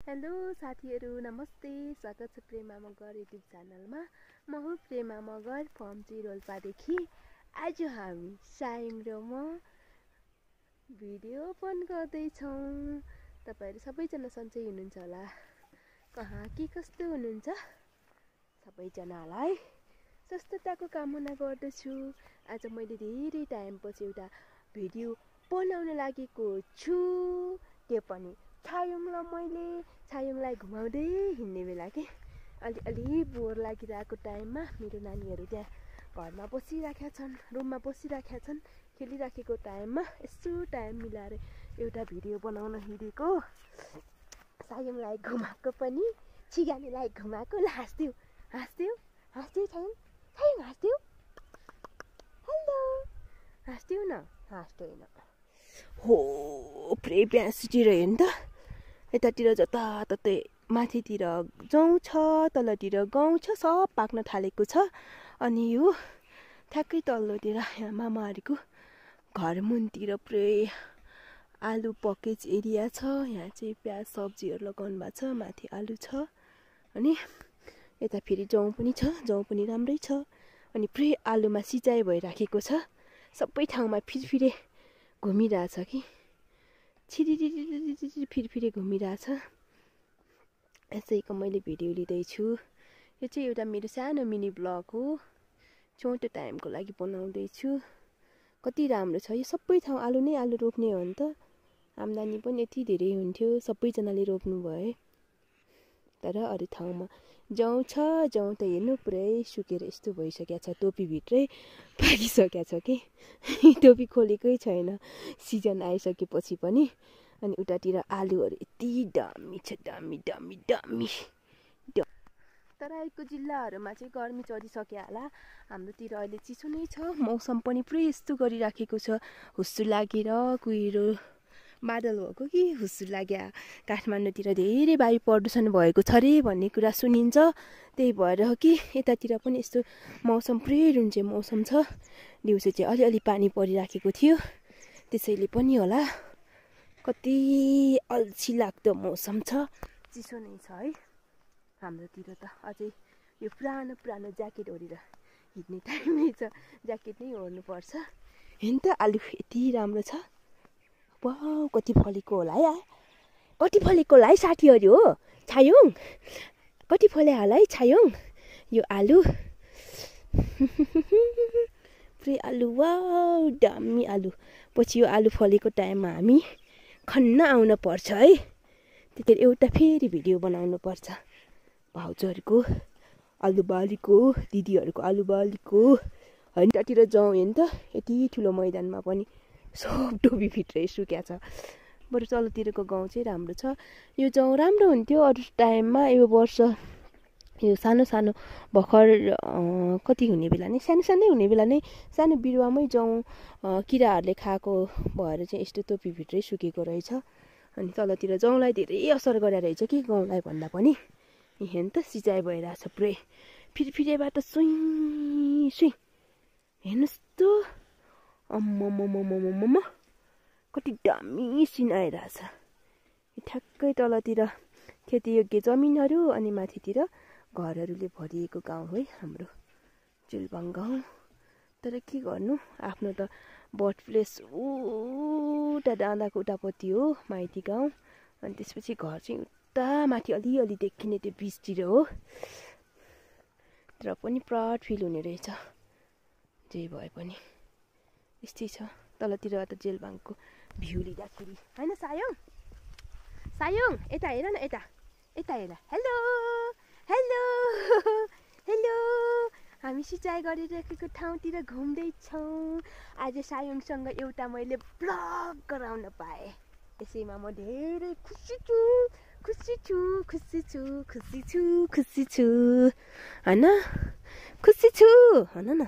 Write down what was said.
Hello साथीहरू, नमस्ते। स्वागत छ प्रेमा मगर युट्युब च्यानलमा। म हुँ प्रेमा मगर फम्ची रोल्पादेखि। आज हामी सायङ र म भिडियो अपन गर्दैछौँ। तपाईहरू सबैजना सन्चै हुनुहुन्छ होला? कहाँ के कस्तो हुनुहुन्छ? सबैजनालाई स्वस्थताको कामना गर्दछु। आज मैले धेरै टाइमपछि एउटा भिडियो बनाउन लागेको छु। त्यो पनि छायुङलाई घुमाउँदै हिँड्ने बेला के अलि बोर लागिरहेको टाइममा मेरो नानीहरू त्यहाँ घरमा बसिराखेका छन्, रुममा बसिराखेका छन्। खेलिराखेको टाइममा यसो टाइम मिलाएर एउटा भिडियो बनाउन हिँडेको। छायुङलाई घुमाएको पनि, छिगानीलाई घुमाएको। ल हाँस्दिउ छायुङ हाँस्दिउ। हेलो हाँस्दिउ न, हाँस्दैन हो। पुरै प्यासीतिर हेर्नु त, यतातिर जताततै माथितिर जौँ छ, तलतिर गाउँ छ, सब पाक्न थालेको छ। अनि यो ठ्याक्कै तल्लोतिर यहाँ मामाहरूको घर मुनतिर पुरै आलु पकेज एरिया छ। यहाँ चाहिँ प्याज सब्जीहरू लगाउनु भएको छ, माथि आलु छ। अनि यता फेरि जौँ पनि छ, जौँ पनि राम्रै छ। अनि पुरै आलुमा सिँचाइ भइराखेको छ। सबै ठाउँमा फिरफिरे घुमिरहेछ कि छिरिरिरिरिरि फिरफिरे घुमिरहेछ। यसैको मैले भिडियो लिँदैछु। यो चाहिँ एउटा मेरो सानो मिनी ब्लग हो, छोटो टाइमको लागि बनाउँदैछु। कति राम्रो छ यो। सबै ठाउँ आलु नै आलु रोप्ने हो नि त। आम्दानी पनि यति धेरै हुन्थ्यो, सबैजनाले रोप्नु भयो। तर अरू ठाउँमा जौँ छ, जौँ त हेर्नु पुरै सुकेर यस्तो भइसकेको छ, टोपीभित्रै पाकिसकेको छ कि टोपी खोलेकै छैन सिजन आइसकेपछि पनि। अनि उतातिर आलुहरू यति दामी छ, दामी। तराईको जिल्लाहरूमा चाहिँ गर्मी चढिसक्यो होला। हाम्रोतिर अहिले चिसो नै छ। मौसम पनि पुरै यस्तो गरिराखेको छ, हुस्सु लागेर कुहिरो बादल भएको कि हुस्सु लाग्यो। काठमाडौँतिर धेरै वायु प्रदूषण भएको छ अरे भन्ने कुरा सुनिन्छ। त्यही भएर हो कि यतातिर पनि यस्तो मौसम पुरै रुन्चे मौसम छ। दिउँसो चाहिँ अलिअलि पानी परिराखेको थियो, त्यसैले पनि होला कति अल्छी लाग्दो मौसम छ। चिसो नै छ है हाम्रोतिर त। अझै यो पुरानो ज्याकेट ओढेर हिँड्ने टाइमै छ, ज्याकेट नै ओढ्नुपर्छ। हेर्नु त आलु यति राम्रो छ। वाउ, कति फलेको होला है, कति फलेको होला है साथीहरू हो। छायुङ कति फले होला है छायुङ यो आलु। पुरै आलु, वाउ दामी आलु। पछि यो आलु फलेको टाइममा हामी खन्न आउन पर्छ है। त्यतिखेर एउटा फेरि भिडियो बनाउनु पर्छ। भाउजूहरूको आलुबारीको, दिदीहरूको आलुबारीको होइन। त्यतातिर जाउँ हेर्नु त, यति ठुलो मैदानमा पनि सब टोपीभित्रै सुक्या छ। बरु तलतिरको गाउँ चाहिँ राम्रो छ। यो जाउँ राम्रो हुन्थ्यो अरू टाइममा। यो वर्ष यो सानो भर्खर कति हुने बेला नै, सानै हुने बेला नै सानो बिरुवामै जाउँ किराहरूले खाएको भएर चाहिँ यस्तो टोपीभित्रै सुकेको रहेछ। अनि तलतिर जाउँलाई धेरै असर गरेर रहेछ कि गाउँलाई भन्दा पनि। हेर्नु त सिँचाइ भइरहेछ पुरै फिरफिरेबाट सुई हेर्नुहोस् त। अम्म कति दामी सिन आइरहेछ। ठ्याक्कै तलतिर खेतीयोग्य जमिनहरू अनि माथितिर घरहरूले भरिएको गाउँ है हाम्रो जुलबाङ गाउँ। तर के गर्नु, आफ्नो त बर्थ प्लेस उता डाँडाको उतापट्टि हो माइती गाउँ। अनि त्यसपछि घर चाहिँ उता माथि अलिअलि देखिने त्यो बिचतिर हो। तर पनि प्राउड फिल हुने रहेछ जे भए पनि। यस्तै छ तलतिर त जेलबाङको भ्यू लिँदाखेरि होइन। सायङ यता हेर न, यता हेर। हेलो हामी सिँचाइ गरिराखेको ठाउँतिर घुम्दैछौँ। आज सायङसँग एउटा मैले ब्लग गराउन पाएँ। यसैमा म धेरै खुसी छु होइन। खुसी छु भन न।